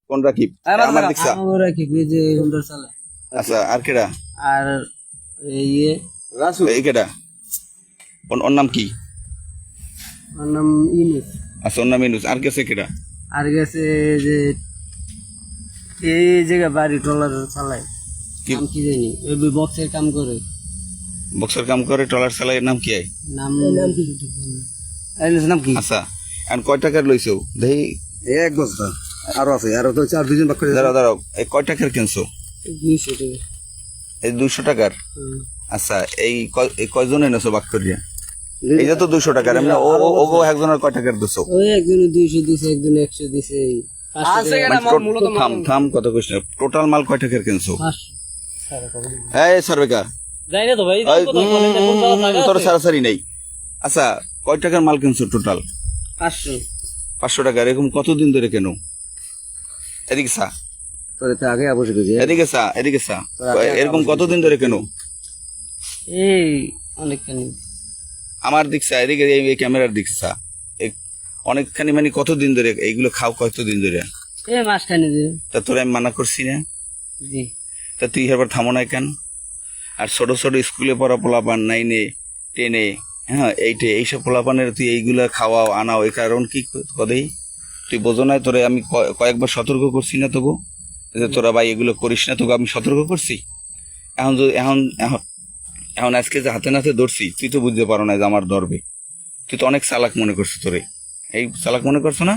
কোন রাকিব আমার দেখছা আমরা কি যে হুন্ডার চালায় আচ্ছা আর কেডা আর এই রাসূল এই কেডা ওর নাম কি ওর নাম ইনুস আচ্ছা ওর নাম ইনুস আর গেছে কেডা আর গেছে যে এই জায়গা বাড়ি ট্রলার চালায় নাম কি জানি ওই বক্সের কাম করে বক্সের কাম করে ট্রলার চালায় নাম কি আই নাম কি ঠিক জানি নাম কি আচ্ছা আর কয় টাকার লইছো দেই এক বস্তা আরো আছে আরো তো 4-2 জন বাক করে দাঁড়াও দাঁড়াও এই কয় টাকার কিনছো 200 টাকা এই 200 টাকার আচ্ছা এই কয়জন এনেছো বাক করিয়া এই যে তো 200 টাকার এমনি ও একজনের কয় টাকার দিছো ওই একজনে 200 দিছে একজনে 100 দিছে আছে থাম কত কইছ টোটাল মাল কয় টাকার কিনছো 500 এই সার্ভেকা যাই না তো ভাই তোর সারাসারি নেই আচ্ছা কয় টাকার মাল কিনছো টোটাল 500 টাকা এরকম কতদিন ধরে কেন এদিকে সা তোরে তো আগে বসে গেছে এদিকে সা এরকম কতদিন ধরে কেন এই অনেকখানি আমার দিকসা এদিকে এই ক্যামেরার দিকসা অনেকখানি মানে কতদিন ধরে এইগুলো খাও কতদিন ধরে এই মাসখানি যে তা তোরা আমি মানা করছি না জি তা তুই এবার থামো না কেন আর ছোট ছোট স্কুলে পড়া পোলাপান 9-এ 10-এ হ্যাঁ এইসব পোলাপানের তুই এইগুলা খাওয়াও আনাও এই কারণ কি কদেই তুই বোঝো না তোরে আমি কয়েকবার সতর্ক করছি না তবু যে তোরা ভাই এগুলো করিস না তোকে আমি সতর্ক করছি এখন আজকে যে হাতে নাতে ধরছি তুই তো বুঝতে পারো না যে আমার ধরবে তুই তো অনেক চালাক মনে করছিস তোরে এই চালাক মনে করছো না